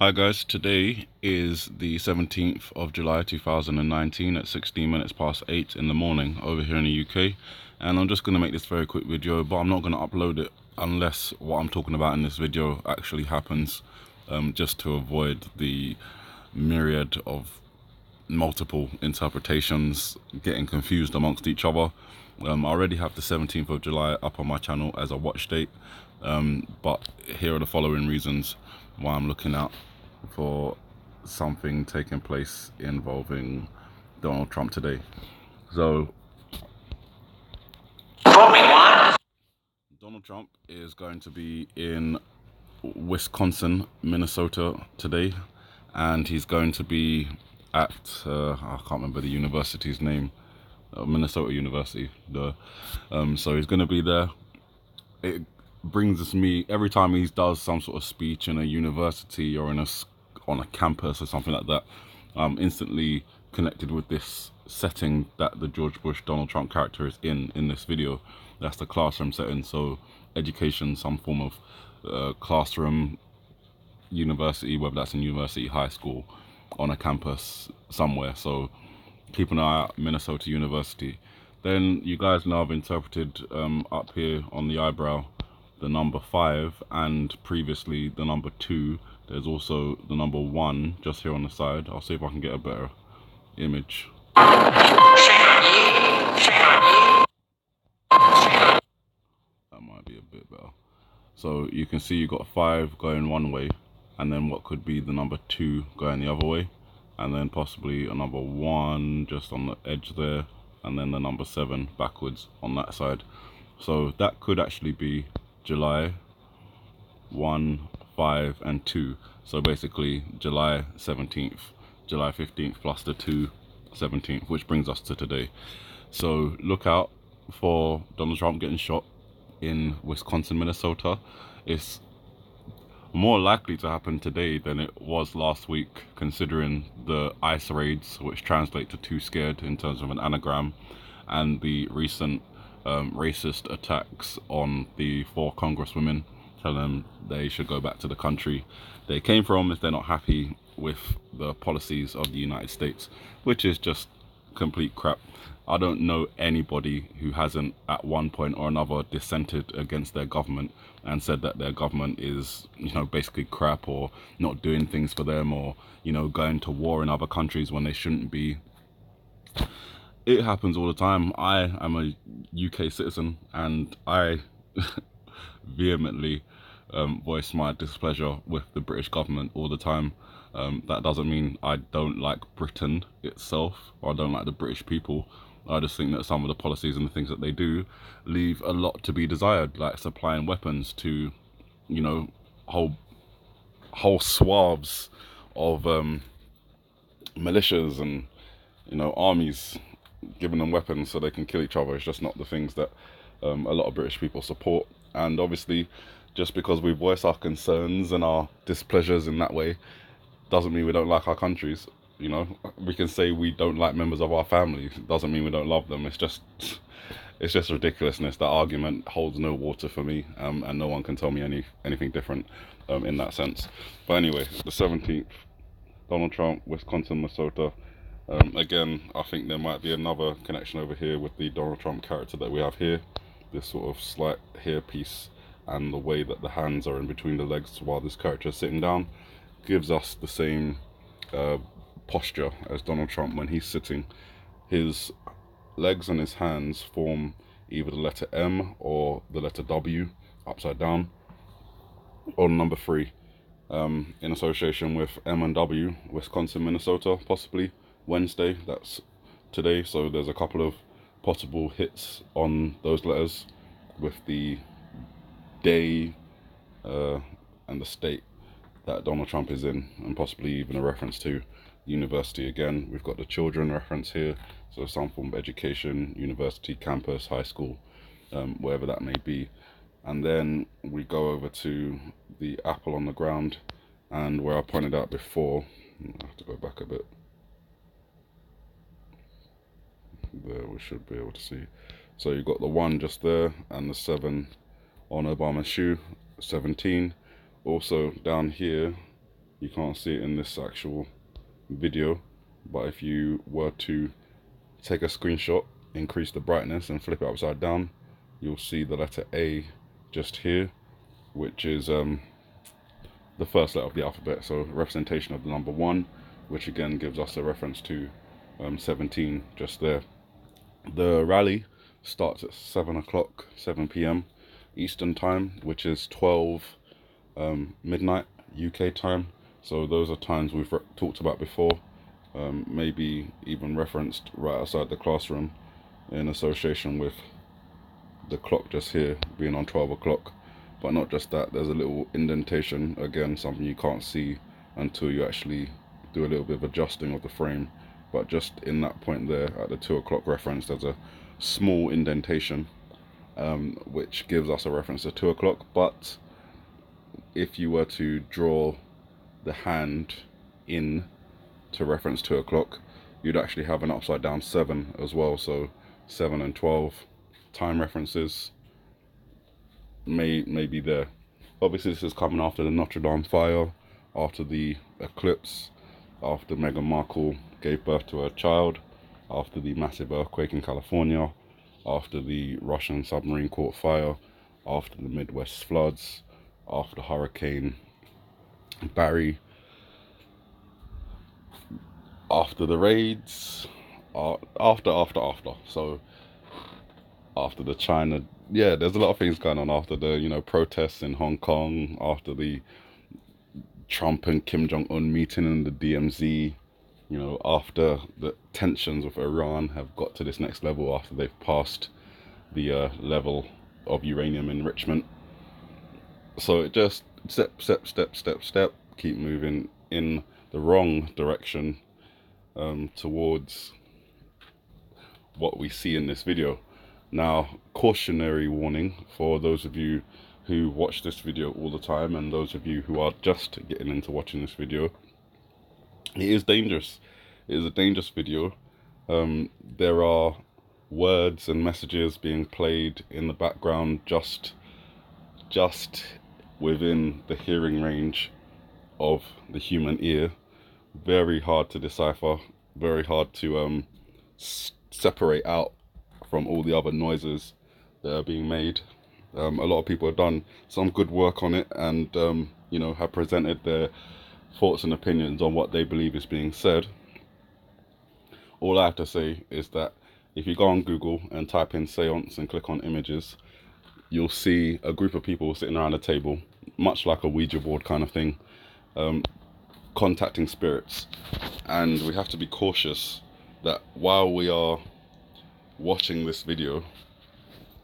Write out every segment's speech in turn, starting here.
Hi guys, today is the 17th of July 2019 at 16 minutes past 8 in the morning over here in the UK, and I'm just going to make this very quick video, but I'm not going to upload it unless what I'm talking about in this video actually happens, just to avoid the myriad of multiple interpretations getting confused amongst each other. I already have the 17th of July up on my channel as a watch date, but here are the following reasons why I'm looking out for something taking place involving Donald Trump today. So, Donald Trump is going to be in Wisconsin, Minnesota today, and he's going to be at I can't remember the university's name, Minnesota University. So he's going to be there. It brings me every time he does some sort of speech in a university or on a campus or something like that. I'm instantly connected with this setting that the George Bush Donald Trump character is in this video. That's the classroom setting. So education, some form of classroom, university, whether that's in university, high school, on a campus somewhere. So keep an eye out, Minnesota University. Then you guys know I've interpreted up here on the eyebrow the number 5, and previously the number 2. There's also the number 1 just here on the side. I'll see if I can get a better image. That might be a bit better. So you can see you got 5 going one way, and then what could be the number 2 going the other way, and then possibly a number 1 just on the edge there, and then the number 7 backwards on that side. So that could actually be July 1, 5 and 2. So basically July 17th, July 15th plus the 2 17th, which brings us to today. So look out for Donald Trump getting shot in Winconsin, Minnesota. It's more likely to happen today than it was last week, considering the ICE raids, which translate to too scared in terms of an anagram, and the recent racist attacks on the 4 congresswomen, telling them they should go back to the country they came from if they're not happy with the policies of the United States, which is just complete crap. I don't know anybody who hasn't at one point or another dissented against their government and said that their government is, basically crap, or not doing things for them, or, going to war in other countries when they shouldn't be. It happens all the time. I am a UK citizen, and I vehemently voice my displeasure with the British government all the time. That doesn't mean I don't like Britain itself, or I don't like the British people. I just think that some of the policies and the things that they do leave a lot to be desired, like supplying weapons to, whole swaths of militias and, armies, giving them weapons so they can kill each other. It's just not the things that a lot of British people support. And obviously, just because we voice our concerns and our displeasures in that way doesn't mean we don't like our countries. We can say we don't like members of our family. It doesn't mean we don't love them. It's just ridiculousness. That argument holds no water for me, and no one can tell me anything different in that sense. But anyway, the 17th, Donald Trump, Wisconsin, Minnesota. Again, I think there might be another connection over here with the Donald Trump character that we have here. This sort of slight hairpiece and the way that the hands are in between the legs while this character is sitting down gives us the same posture as Donald Trump when he's sitting. His legs and his hands form either the letter M or the letter W upside down on number 3, in association with M and W, Wisconsin, Minnesota, possibly Wednesday, that's today. So there's a couple of possible hits on those letters with the day and the state that Donald Trump is in, and possibly even a reference to university. Again, we've got the children reference here, so some form of education, university, campus, high school, wherever that may be. And then we go over to the apple on the ground, and where I pointed out before, I have to go back a bit, there we should be able to see. So you've got the 1 just there, and the 7 on Obama's shoe, 17. Also down here You can't see it in this actual video, but if you were to take a screenshot, increase the brightness and flip it upside down, you'll see the letter A just here, which is the first letter of the alphabet, so representation of the number 1, which again gives us a reference to 17 just there. The rally starts at 7 o'clock, 7 p.m. Eastern time, which is 12 midnight UK time. So those are times we've talked about before, maybe even referenced right outside the classroom in association with the clock just here being on 12 o'clock. But not just that, there's a little indentation, again something you can't see until you actually do a little bit of adjusting of the frame, but just in that point there at the 2 o'clock reference, there's a small indentation which gives us a reference to 2 o'clock. But if you were to draw the hand in to reference 2 o'clock, you'd actually have an upside down 7 as well. So 7 and 12 time references may be there. Obviously this is coming after the Notre Dame fire, after the eclipse, after Meghan Markle gave birth to her child, after the massive earthquake in California, after the Russian submarine caught fire, after the Midwest floods, after Hurricane Barry, after the raids, after. So after the China, yeah, there's a lot of things going on after the, you know, protests in Hong Kong, after the Trump and Kim Jong-un meeting in the DMZ, you know, after the tensions with Iran have got to this next level, after they've passed the level of uranium enrichment. So it just step, keep moving in the wrong direction towards what we see in this video. Now, cautionary warning for those of you who watch this video all the time and those of you who are just getting into watching this video. It is dangerous. It is a dangerous video. There are words and messages being played in the background just within the hearing range of the human ear. Very hard to decipher, very hard to separate out from all the other noises that are being made. A lot of people have done some good work on it and you know, have presented their thoughts and opinions on what they believe is being said. All I have to say is that if you go on Google and type in seance and click on images, you'll see a group of people sitting around a table, much like a Ouija board kind of thing, contacting spirits. And we have to be cautious that while we are watching this video,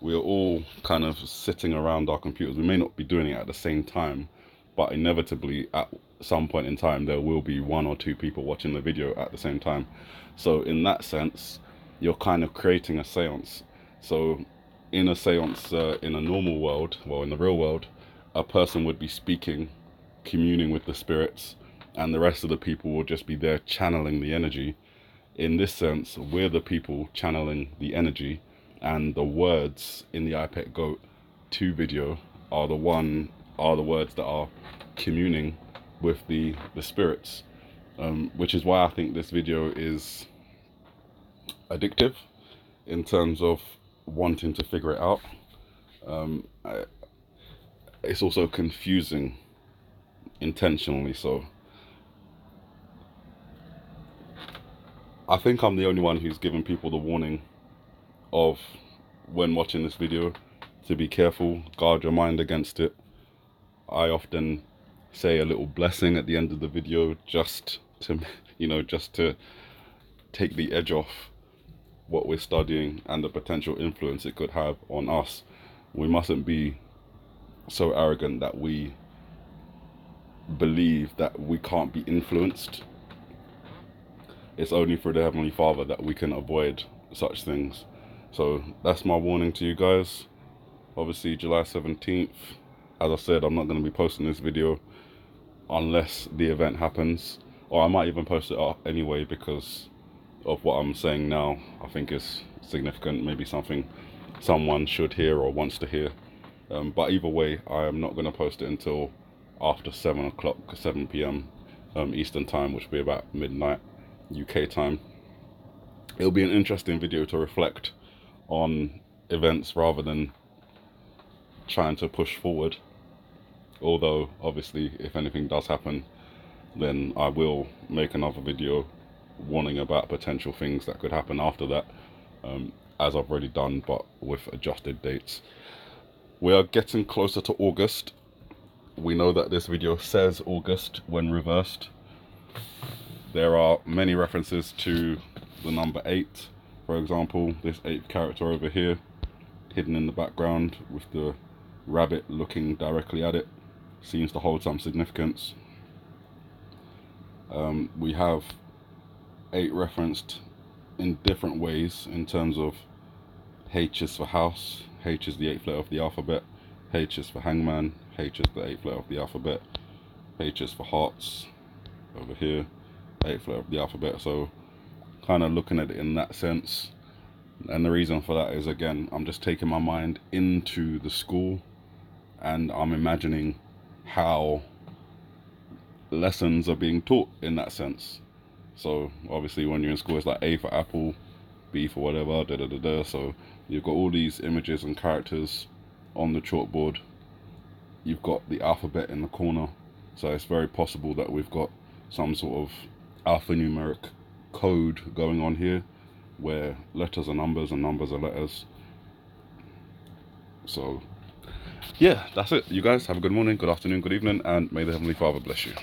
we are all kind of sitting around our computers. We may not be doing it at the same time, but inevitably at some point in time there will be 1 or 2 people watching the video at the same time. So in that sense, you're kind of creating a seance. So in a seance, in a normal world, well, in the real world, a person would be speaking, communing with the spirits, and the rest of the people will just be there channeling the energy. In this sense, we're the people channeling the energy, and the words in the iPet Goat 2 video are the words that are communing with the spirits, which is why I think this video is addictive in terms of wanting to figure it out. It's also confusing intentionally so. I think I'm the only one who's given people the warning of, when watching this video, to be careful, guard your mind against it. I often say a little blessing at the end of the video just to, you know, just to take the edge off what we're studying and the potential influence it could have on us. We mustn't be so arrogant that we believe that we can't be influenced. It's only through the Heavenly Father that we can avoid such things. So that's my warning to you guys. Obviously July 17th, as I said, I'm not going to be posting this video unless the event happens, or I might even post it up anyway because of what I'm saying now. I think it's significant, maybe something someone should hear or wants to hear. But either way, I am not going to post it until after 7 o'clock, 7 p.m. Eastern time, which will be about midnight UK time. It'll be an interesting video to reflect on events rather than trying to push forward. Although obviously if anything does happen, then I will make another video warning about potential things that could happen after that, as I've already done, but with adjusted dates. We are getting closer to August. We know that this video says August when reversed. There are many references to the number 8. For example, this 8th character over here, hidden in the background with the rabbit looking directly at it, seems to hold some significance. We have 8 referenced in different ways in terms of H is for house, H is the 8th letter of the alphabet, H is for hangman, H is the 8th letter of the alphabet, H is for hearts over here, 8th letter of the alphabet. So kind of looking at it in that sense. And the reason for that is, again, I'm just taking my mind into the school and I'm imagining how lessons are being taught in that sense. So obviously when you're in school, it's like A for apple, B for whatever, da da da da. So you've got all these images and characters on the chalkboard. You've got the alphabet in the corner. So it's very possible that we've got some sort of alphanumeric code going on here, where letters are numbers and numbers are letters. So yeah, that's it. You guys have a good morning, good afternoon, good evening, and may the Heavenly Father bless you.